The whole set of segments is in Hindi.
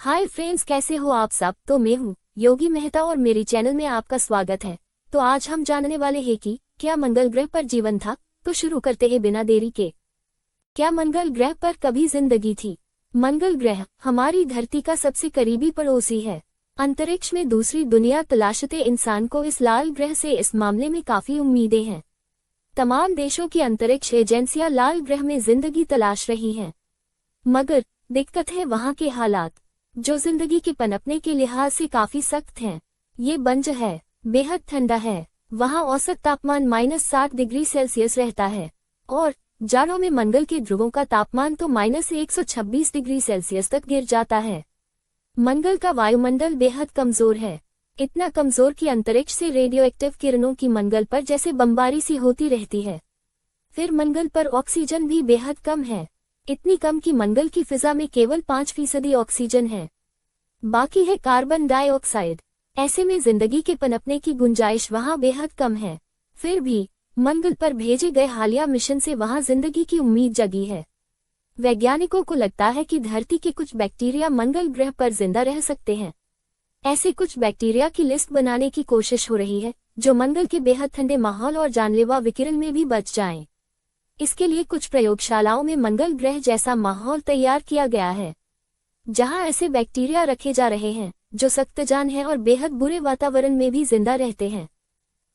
हाय फ्रेंड्स, कैसे हो आप सब। तो मैं हूँ योगी मेहता और मेरे चैनल में आपका स्वागत है। तो आज हम जानने वाले हैं कि क्या मंगल ग्रह पर जीवन था। तो शुरू करते हैं बिना देरी के। क्या मंगल ग्रह पर कभी जिंदगी थी? मंगल ग्रह हमारी धरती का सबसे करीबी पड़ोसी है। अंतरिक्ष में दूसरी दुनिया तलाशते इंसान को इस लाल ग्रह से इस मामले में काफी उम्मीदें हैं। तमाम देशों की अंतरिक्ष एजेंसियां लाल ग्रह में जिंदगी तलाश रही हैं, मगर दिक्कत है वहां के हालात, जो जिंदगी के पनपने के लिहाज से काफी सख्त हैं। ये बंज है, बेहद ठंडा है, वहां औसत तापमान -60 डिग्री सेल्सियस रहता है और जाड़ों में मंगल के ध्रुवों का तापमान तो -126 डिग्री सेल्सियस तक गिर जाता है। मंगल का वायुमंडल बेहद कमजोर है, इतना कमजोर कि अंतरिक्ष से रेडियोएक्टिव किरणों की मंगल पर जैसे बमबारी सी होती रहती है। फिर मंगल पर ऑक्सीजन भी बेहद कम है, इतनी कम कि मंगल की फिजा में केवल 5% ऑक्सीजन है, बाकी है कार्बन डाइऑक्साइड। ऐसे में जिंदगी के पनपने की गुंजाइश वहां बेहद कम है। फिर भी मंगल पर भेजे गए हालिया मिशन से वहां जिंदगी की उम्मीद जगी है। वैज्ञानिकों को लगता है कि धरती के कुछ बैक्टीरिया मंगल ग्रह पर जिंदा रह सकते हैं। ऐसे कुछ बैक्टीरिया की लिस्ट बनाने की कोशिश हो रही है जो मंगल के बेहद ठंडे माहौल और जानलेवा विकिरण में भी बच जाएं। इसके लिए कुछ प्रयोगशालाओं में मंगल ग्रह जैसा माहौल तैयार किया गया है, जहां ऐसे बैक्टीरिया रखे जा रहे हैं जो सख्तजान हैं और बेहद बुरे वातावरण में भी जिंदा रहते हैं।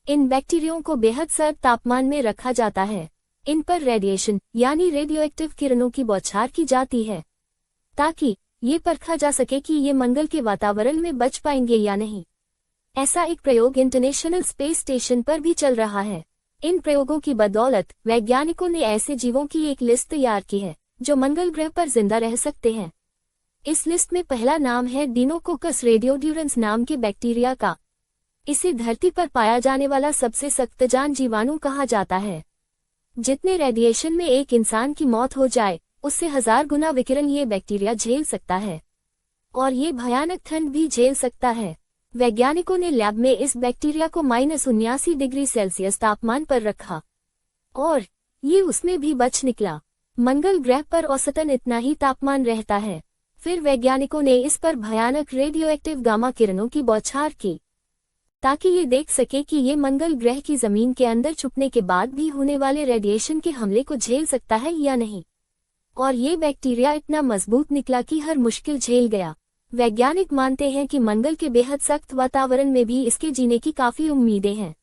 इन बैक्टीरियाओं को बेहद सर्द तापमान में रखा जाता है। इन पर रेडिएशन यानी रेडियोएक्टिव किरणों की बौछार की जाती है, ताकि ये परखा जा सके कि ये मंगल के वातावरण में बच पाएंगे या नहीं। ऐसा एक प्रयोग इंटरनेशनल स्पेस स्टेशन पर भी चल रहा है। इन प्रयोगों की बदौलत वैज्ञानिकों ने ऐसे जीवों की एक लिस्ट तैयार की है जो मंगल ग्रह पर जिंदा रह सकते हैं। इस लिस्ट में पहला नाम है डिनोकोकस रेडियोड्यूरेंस नाम के बैक्टीरिया का। इसे धरती पर पाया जाने वाला सबसे सख्तजान जीवाणु कहा जाता है। जितने रेडिएशन में एक इंसान की मौत हो जाए, उससे 1000 गुना विकिरण ये बैक्टीरिया झेल सकता है और ये भयानक ठंड भी झेल सकता है। वैज्ञानिकों ने लैब में इस बैक्टीरिया को -79 डिग्री सेल्सियस तापमान पर रखा और ये उसमें भी बच निकला। मंगल ग्रह पर औसतन इतना ही तापमान रहता है। फिर वैज्ञानिकों ने इस पर भयानक रेडियोएक्टिव गामा किरणों की बौछार की, ताकि ये देख सके कि ये मंगल ग्रह की जमीन के अंदर छुपने के बाद भी होने वाले रेडिएशन के हमले को झेल सकता है या नहीं। और ये बैक्टीरिया इतना मजबूत निकला कि हर मुश्किल झेल गया। वैज्ञानिक मानते हैं कि मंगल के बेहद सख्त वातावरण में भी इसके जीने की काफी उम्मीदें हैं।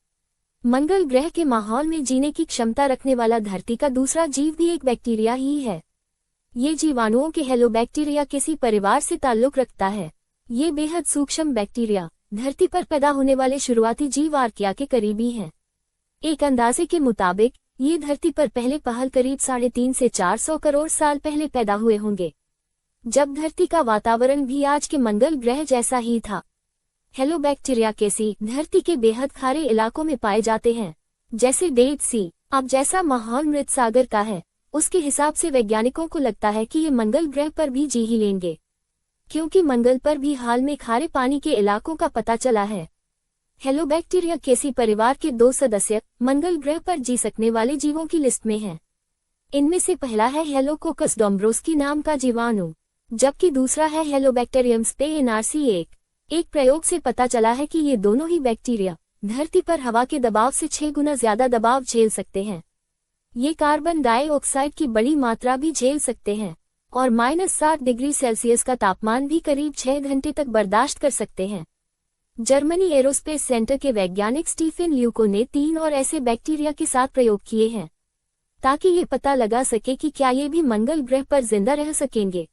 मंगल ग्रह के माहौल में जीने की क्षमता रखने वाला धरती का दूसरा जीव भी एक बैक्टीरिया ही है। ये जीवाणुओं के हेलोबैक्टीरिया किसी परिवार से ताल्लुक रखता है। ये बेहद सूक्ष्म बैक्टीरिया धरती पर पैदा होने वाले शुरुआती जीव आर्किया के करीबी हैं। एक अंदाजे के मुताबिक ये धरती पर पहले पहल करीब 350 से 400 करोड़ साल पहले पैदा हुए होंगे, जब धरती का वातावरण भी आज के मंगल ग्रह जैसा ही था। हेलोबैक्टीरिया केसी धरती के बेहद खारे इलाकों में पाए जाते हैं, जैसे डेड सी। अब जैसा माहौल मृत सागर का है, उसके हिसाब से वैज्ञानिकों को लगता है कि ये मंगल ग्रह पर भी जी ही लेंगे, क्योंकि मंगल पर भी हाल में खारे पानी के इलाकों का पता चला है। हेलोबैक्टीरिया केसी परिवार के 2 सदस्य मंगल ग्रह पर जी सकने वाले जीवों की लिस्ट में हैं। इनमें से पहला है हेलोकोकस डोम्ब्रोस्की नाम का जीवाणु, जबकि दूसरा है हेलोबैक्टीरियम स्पेएनआरसी1। एक प्रयोग से पता चला है कि ये दोनों ही बैक्टीरिया धरती पर हवा के दबाव से 6 गुना ज्यादा दबाव झेल सकते हैं। ये कार्बन डाइऑक्साइड की बड़ी मात्रा भी झेल सकते हैं और -60 डिग्री सेल्सियस का तापमान भी करीब 6 घंटे तक बर्दाश्त कर सकते हैं। जर्मनी एरोस्पेस सेंटर के वैज्ञानिक स्टीफन ल्यूको ने 3 और ऐसे बैक्टीरिया के साथ प्रयोग किए हैं, ताकि ये पता लगा सके कि क्या ये भी मंगल ग्रह पर जिंदा रह सकेंगे।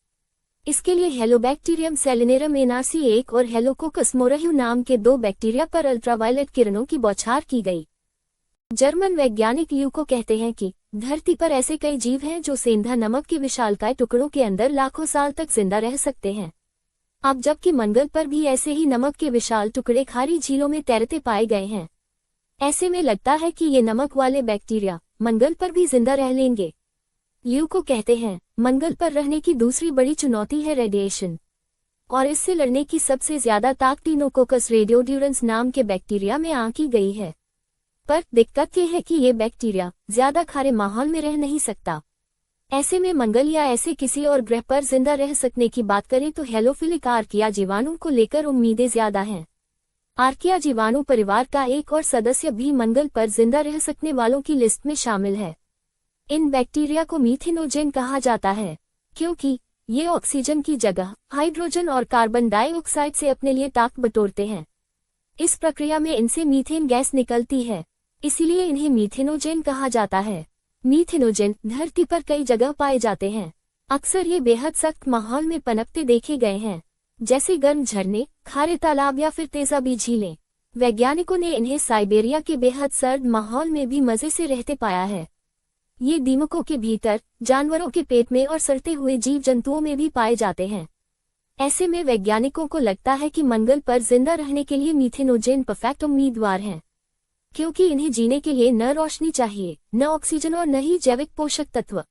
इसके लिए हेलोबैक्टीरियम सेलिनेरम एनआरसी1 और हेलोकोकस मोरह्यू नाम के 2 बैक्टीरिया पर अल्ट्रावायलेट किरणों की बौछार की गई। जर्मन वैज्ञानिक ल्यूको कहते हैं कि धरती पर ऐसे कई जीव हैं जो सेंधा नमक के विशालकाय टुकड़ों के अंदर लाखों साल तक जिंदा रह सकते हैं। अब जबकि मंगल पर भी ऐसे ही नमक के विशाल टुकड़े खारी झीलों में तैरते पाए गए हैं, ऐसे में लगता है कि ये नमक वाले बैक्टीरिया मंगल पर भी जिंदा रह लेंगे। ल्यूको कहते हैं, मंगल पर रहने की दूसरी बड़ी चुनौती है रेडिएशन, और इससे लड़ने की सबसे ज्यादा ताकत डिनोकोकस रेडियोड्यूरेंस नाम के बैक्टीरिया में आंकी गई है। पर दिक्कत यह है कि ये बैक्टीरिया ज्यादा खारे माहौल में रह नहीं सकता। ऐसे में मंगल या ऐसे किसी और ग्रह पर जिंदा रह सकने की बात करें तो हेलोफिलिक आर्किया जीवाणु को लेकर उम्मीदें ज्यादा हैं। आर्किया जीवाणु परिवार का एक और सदस्य भी मंगल पर जिंदा रह सकने वालों की लिस्ट में शामिल है। इन बैक्टीरिया को मीथेनोजेन कहा जाता है क्योंकि ये ऑक्सीजन की जगह हाइड्रोजन और कार्बन डाइऑक्साइड से अपने लिए ताक बटोरते हैं। इस प्रक्रिया में इनसे मीथेन गैस निकलती है, इसीलिए इन्हें मीथेनोजेन कहा जाता है। मीथेनोजेन धरती पर कई जगह पाए जाते हैं। अक्सर ये बेहद सख्त माहौल में पनपते देखे गए हैं, जैसे गर्म झरने, खारे तालाब या फिर तेजाबी झीलें। वैज्ञानिकों ने इन्हें साइबेरिया के बेहद सर्द माहौल में भी मजे से रहते पाया है। ये दीमकों के भीतर, जानवरों के पेट में और सड़ते हुए जीव जंतुओं में भी पाए जाते हैं। ऐसे में वैज्ञानिकों को लगता है कि मंगल पर जिंदा रहने के लिए मीथेनोजेन परफेक्ट उम्मीदवार हैं, क्योंकि इन्हें जीने के लिए न रोशनी चाहिए, न ऑक्सीजन और न ही जैविक पोषक तत्व।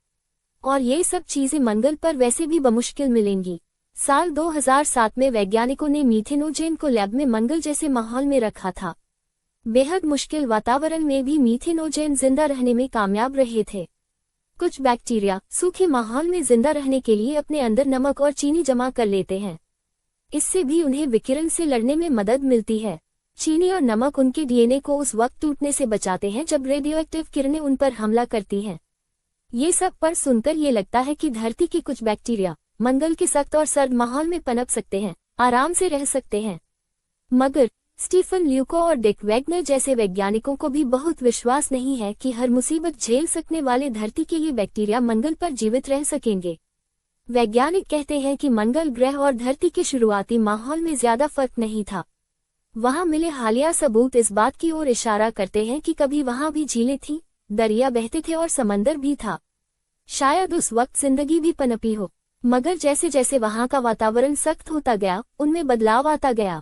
और ये सब चीजें मंगल पर वैसे भी बमुश्किल मिलेंगी। साल 2007 में वैज्ञानिकों ने मीथेनोजेन को लैब में मंगल जैसे माहौल में रखा था। बेहद मुश्किल वातावरण में भी मीथेनोजेन जिंदा रहने में कामयाब रहे थे। कुछ बैक्टीरिया सूखे माहौल में जिंदा रहने के लिए अपने अंदर नमक और चीनी जमा कर लेते हैं। इससे भी उन्हें विकिरण से लड़ने में मदद मिलती है। चीनी और नमक उनके डीएनए को उस वक्त टूटने से बचाते हैं जब रेडियोएक्टिव किरणें उन पर हमला करती हैं। ये सब पर सुनकर ये लगता है कि धरती के कुछ बैक्टीरिया मंगल के सख्त और सर्द माहौल में पनप सकते हैं, आराम से रह सकते हैं। मगर स्टीफन ल्यूको और डिक वैगनर जैसे वैज्ञानिकों को भी बहुत विश्वास नहीं है कि हर मुसीबत झेल सकने वाले धरती के ये बैक्टीरिया मंगल पर जीवित रह सकेंगे। वैज्ञानिक कहते हैं कि मंगल ग्रह और धरती के शुरुआती माहौल में ज्यादा फर्क नहीं था। वहां मिले हालिया सबूत इस बात की ओर इशारा करते हैं कि कभी वहां भी झीलें थीं, दरिया बहते थे और समंदर भी था। शायद उस वक्त जिंदगी भी पनपी हो, मगर जैसे जैसे वहां का वातावरण सख्त होता गया, उनमें बदलाव आता गया।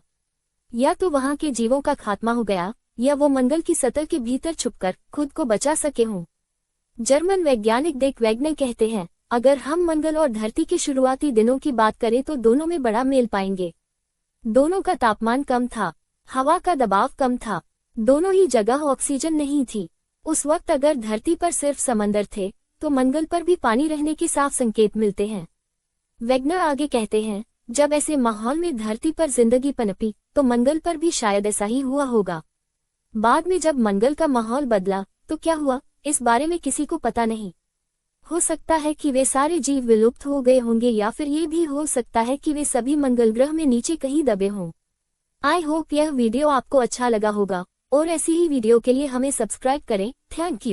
या तो वहां के जीवों का खात्मा हो गया, या वो मंगल की सतह के भीतर छुपकर खुद को बचा सके हों। जर्मन वैज्ञानिक डिक वैगनर कहते हैं, अगर हम मंगल और धरती के शुरुआती दिनों की बात करें तो दोनों में बड़ा मेल पाएंगे। दोनों का तापमान कम था, हवा का दबाव कम था, दोनों ही जगह ऑक्सीजन नहीं थी। उस वक्त अगर धरती पर सिर्फ समंदर थे तो मंगल पर भी पानी रहने के साफ संकेत मिलते हैं। वैगनर आगे कहते हैं, जब ऐसे माहौल में धरती पर जिंदगी पनपी तो मंगल पर भी शायद ऐसा ही हुआ होगा। बाद में जब मंगल का माहौल बदला तो क्या हुआ, इस बारे में किसी को पता नहीं। हो सकता है कि वे सारे जीव विलुप्त हो गए होंगे, या फिर ये भी हो सकता है कि वे सभी मंगल ग्रह में नीचे कहीं दबे हों। आई होप यह वीडियो आपको अच्छा लगा होगा, और ऐसी ही वीडियो के लिए हमें सब्सक्राइब करें। Thank you.